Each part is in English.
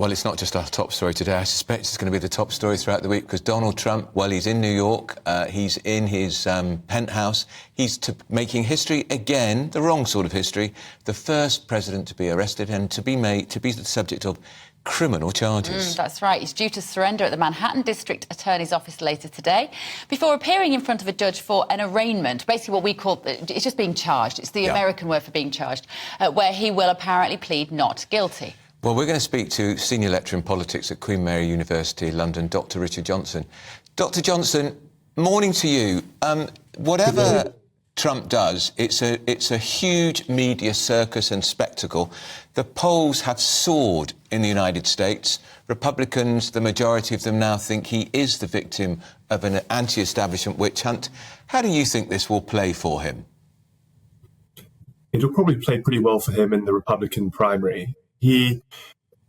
Well, it's not just our top story today. I suspect it's going to be the top story throughout the week because Donald Trump, well, he's in New York. He's in his penthouse. He's making history again, the wrong sort of history. The first president to be arrested and to be the subject of criminal charges. That's right. He's due to surrender at the Manhattan District Attorney's Office later today before appearing in front of a judge for an arraignment. Basically what we call, it's just being charged. It's the American word for being charged, where he will apparently plead not guilty. Well, we're going to speak to Senior Lecturer in Politics at Queen Mary University, London, Dr. Richard Johnson. Dr. Johnson, morning to you. Whatever Trump does, it's a huge media circus and spectacle. The polls have soared in the United States. Republicans, the majority of them now think he is the victim of an anti-establishment witch hunt. How do you think this will play for him? It'll probably play pretty well for him in the Republican primary.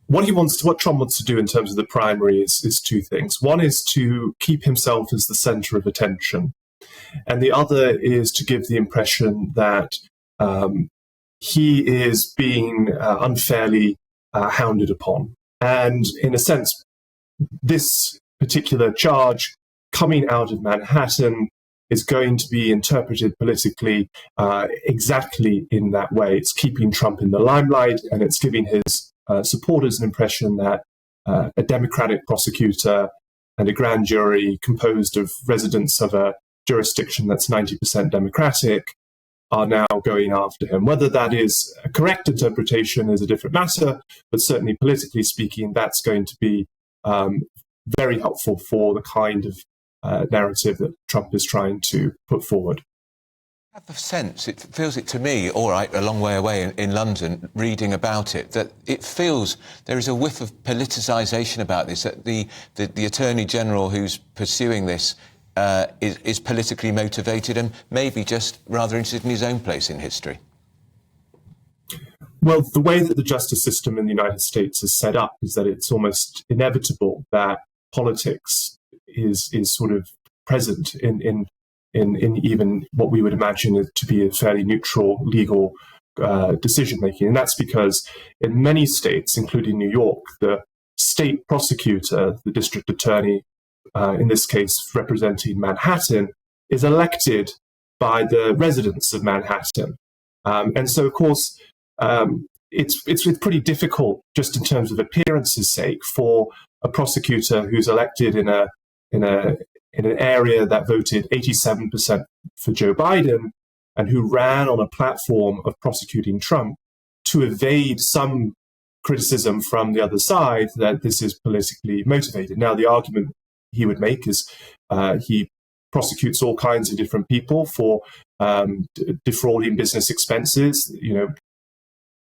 What Trump wants to do in terms of the primary is two things. One is to keep himself as the center of attention, and the other is to give the impression that he is being unfairly hounded upon. And in a sense, this particular charge coming out of Manhattan is going to be interpreted politically exactly in that way. It's keeping Trump in the limelight, and it's giving his supporters an impression that a Democratic prosecutor and a grand jury composed of residents of a jurisdiction that's 90% Democratic are now going after him. Whether that is a correct interpretation is a different matter, but certainly politically speaking, that's going to be very helpful for the kind of narrative that Trump is trying to put forward. I have a sense, it feels it to me, all right, a long way away in London, reading about it, that it feels there is a whiff of politicisation about this, that the Attorney General who's pursuing this is politically motivated and maybe just rather interested in his own place in history. Well, the way that the justice system in the United States is set up is that it's almost inevitable that politics is sort of present in even what we would imagine to be a fairly neutral legal decision making. And that's because in many states, including New York, the state prosecutor, the district attorney, in this case representing Manhattan, is elected by the residents of Manhattan. And so, of course, it's pretty difficult, just in terms of appearance's sake, for a prosecutor who's elected in an area that voted 87% for Joe Biden and who ran on a platform of prosecuting Trump to evade some criticism from the other side that this is politically motivated. Now, the argument he would make is he prosecutes all kinds of different people for defrauding business expenses. You know,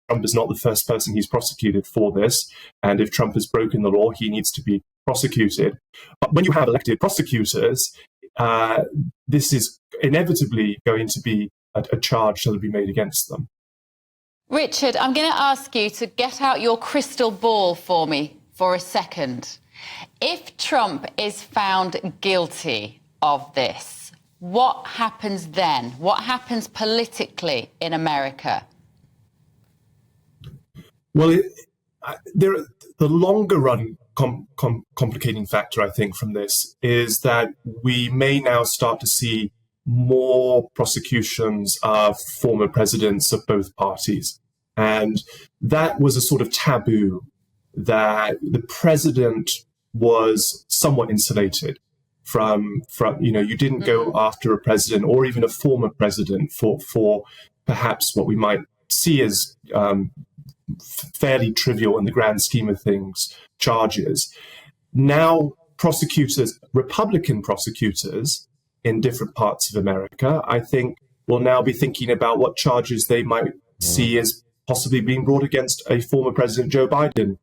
Trump is not the first person he's prosecuted for this. And if Trump has broken the law, he needs to be prosecuted. But when you have elected prosecutors, this is inevitably going to be a charge that will be made against them. Richard, I'm going to ask you to get out your crystal ball for me for a second. If Trump is found guilty of this, what happens then? What happens politically in America? Well, the longer run complicating factor, I think, from this is that we may now start to see more prosecutions of former presidents of both parties. And that was a sort of taboo, that the president was somewhat insulated from you didn't go after a president or even a former president for perhaps what we might see as fairly trivial in the grand scheme of things charges. Now, Republican prosecutors in different parts of America, I think, will now be thinking about what charges they might see as possibly being brought against a former President Joe Biden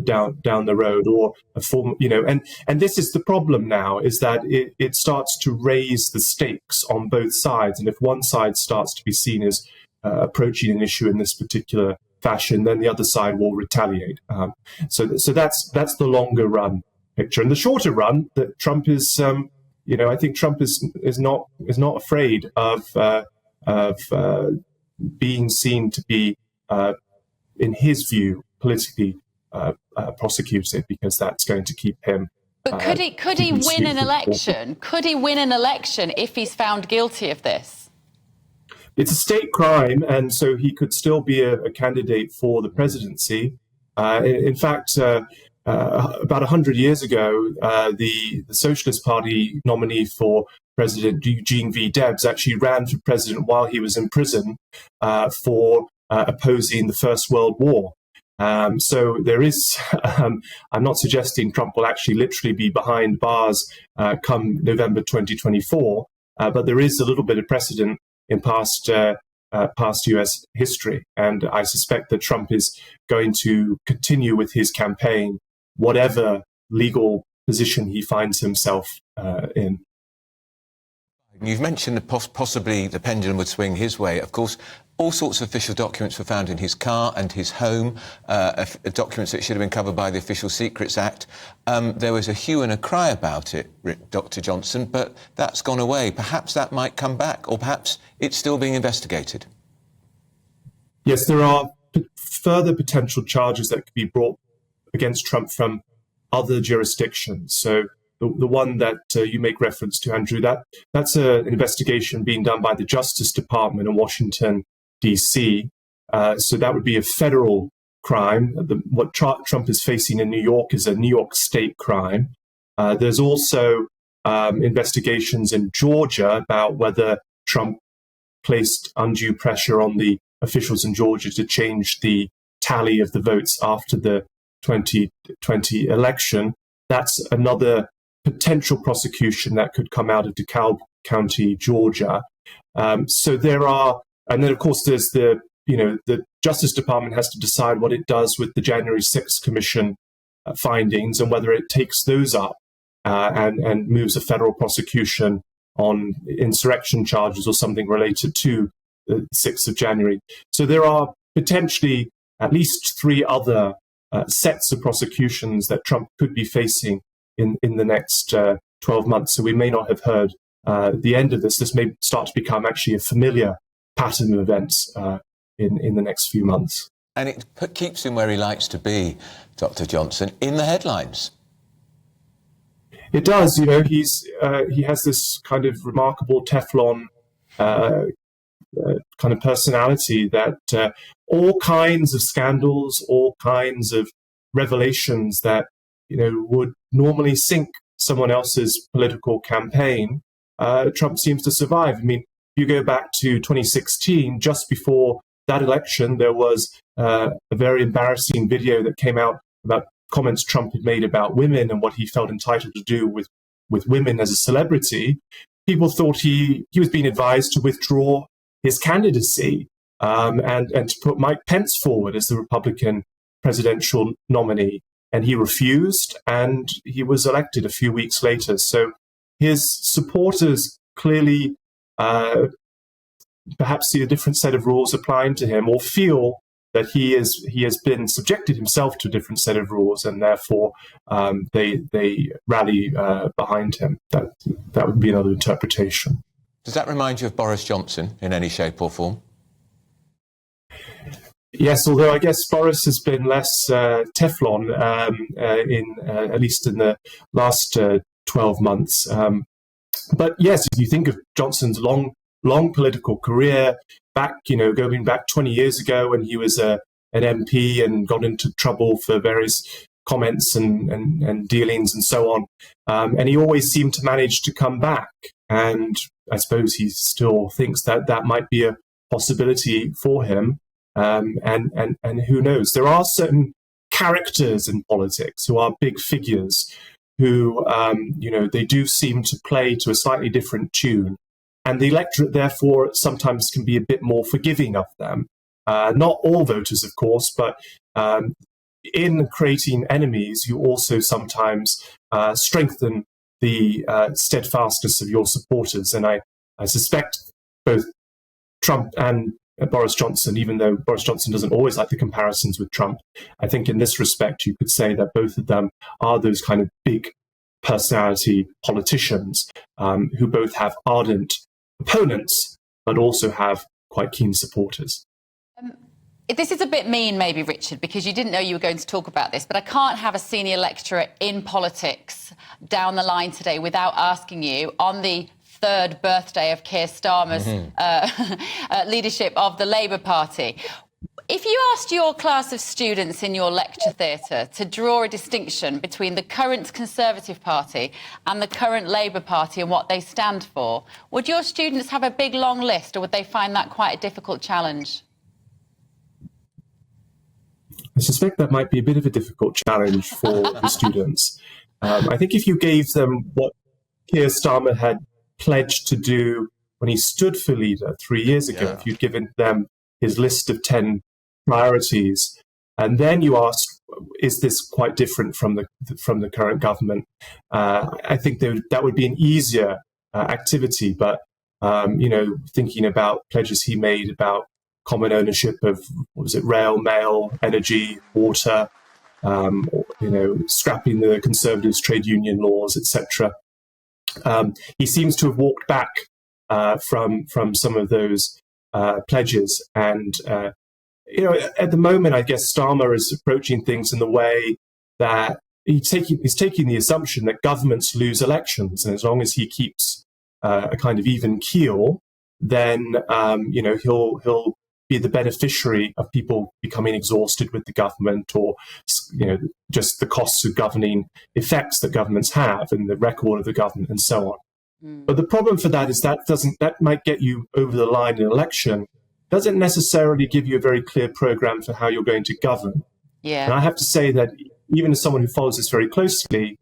down the road, or a former, and this is the problem now, is that it starts to raise the stakes on both sides. And if one side starts to be seen as approaching an issue in this particular fashion, then the other side will retaliate. So that's the longer run picture. And the shorter run, that Trump is, I think Trump is not afraid of being seen to be, in his view, politically prosecuted, because that's going to keep him. But could he win an election? Could he win an election if he's found guilty of this? It's a state crime, and so he could still be a candidate for the presidency. In fact, about 100 years ago, the Socialist Party nominee for President Eugene V. Debs actually ran for president while he was in prison for opposing the First World War. So there is, I'm not suggesting Trump will actually literally be behind bars come November 2024, but there is a little bit of precedent in past US history. And I suspect that Trump is going to continue with his campaign, whatever legal position he finds himself in. You've mentioned that possibly the pendulum would swing his way. Of course, all sorts of official documents were found in his car and his home, documents that should have been covered by the Official Secrets Act. There was a hue and a cry about it, Dr. Johnson, but that's gone away. Perhaps that might come back, or perhaps it's still being investigated. Yes, there are further potential charges that could be brought against Trump from other jurisdictions. So the one that you make reference to, Andrew, that's an investigation being done by the Justice Department in Washington, D.C. So that would be a federal crime. What Trump is facing in New York is a New York state crime. There's also investigations in Georgia about whether Trump placed undue pressure on the officials in Georgia to change the tally of the votes after the 2020 election. That's another potential prosecution that could come out of DeKalb County, Georgia. So there are, and then of course there's the Justice Department has to decide what it does with the January 6th Commission findings and whether it takes those up and moves a federal prosecution on insurrection charges or something related to the 6th of January. So there are potentially at least 3 other sets of prosecutions that Trump could be facing in the next 12 months. So we may not have heard the end of this. This may start to become actually a familiar pattern of events in the next few months. And it keeps him where he likes to be, Dr. Johnson, in the headlines. It does. He has this kind of remarkable Teflon kind of personality that all kinds of scandals, all kinds of revelations that would normally sink someone else's political campaign, Trump seems to survive. I mean, you go back to 2016, just before that election, there was a very embarrassing video that came out about comments Trump had made about women and what he felt entitled to do with women as a celebrity. People thought he was being advised to withdraw his candidacy and to put Mike Pence forward as the Republican presidential nominee. And he refused, and he was elected a few weeks later. So his supporters clearly perhaps see a different set of rules applying to him, or feel that he has been subjected himself to a different set of rules, and therefore they rally behind him. That would be another interpretation. Does that remind you of Boris Johnson in any shape or form? Yes, although I guess Boris has been less Teflon at least in the last 12 months. But yes, if you think of Johnson's long political career, going back 20 years ago when he was an MP and got into trouble for various comments and dealings and so on, and he always seemed to manage to come back. And I suppose he still thinks that might be a possibility for him. And who knows? There are certain characters in politics who are big figures who, they do seem to play to a slightly different tune. And the electorate, therefore, sometimes can be a bit more forgiving of them. Not all voters, of course, but in creating enemies, you also sometimes strengthen the steadfastness of your supporters. And I suspect both Trump and Boris Johnson, even though Boris Johnson doesn't always like the comparisons with Trump, I think in this respect you could say that both of them are those kind of big personality politicians who both have ardent opponents but also have quite keen supporters. This is a bit mean, maybe, Richard, because you didn't know you were going to talk about this, but I can't have a senior lecturer in politics down the line today without asking you, on the third birthday of Keir Starmer's leadership of the Labour Party, if you asked your class of students in your lecture theatre to draw a distinction between the current Conservative Party and the current Labour Party and what they stand for, would your students have a big, long list, or would they find that quite a difficult challenge? I suspect that might be a bit of a difficult challenge for the students. I think if you gave them what Keir Starmer had pledged to do when he stood for leader 3 years ago, if you'd given them his list of 10 priorities, and then you asked, is this quite different from the current government? I think that would be an easier activity. But thinking about pledges he made about common ownership of, rail, mail, energy, water, scrapping the Conservatives' trade union laws, etc. He seems to have walked back from some of those pledges. And, at the moment, I guess Starmer is approaching things in the way that he's taking the assumption that governments lose elections. And as long as he keeps a kind of even keel, then, he'll be the beneficiary of people becoming exhausted with the government, or, just the costs of governing effects that governments have and the record of the government and so on. But the problem for that is that might get you over the line in an election, doesn't necessarily give you a very clear program for how you're going to govern. Yeah. And I have to say that even as someone who follows this very closely,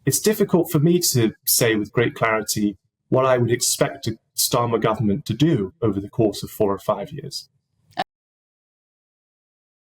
it's difficult for me to say with great clarity what I would expect a Starmer government to do over the course of 4 or 5 years.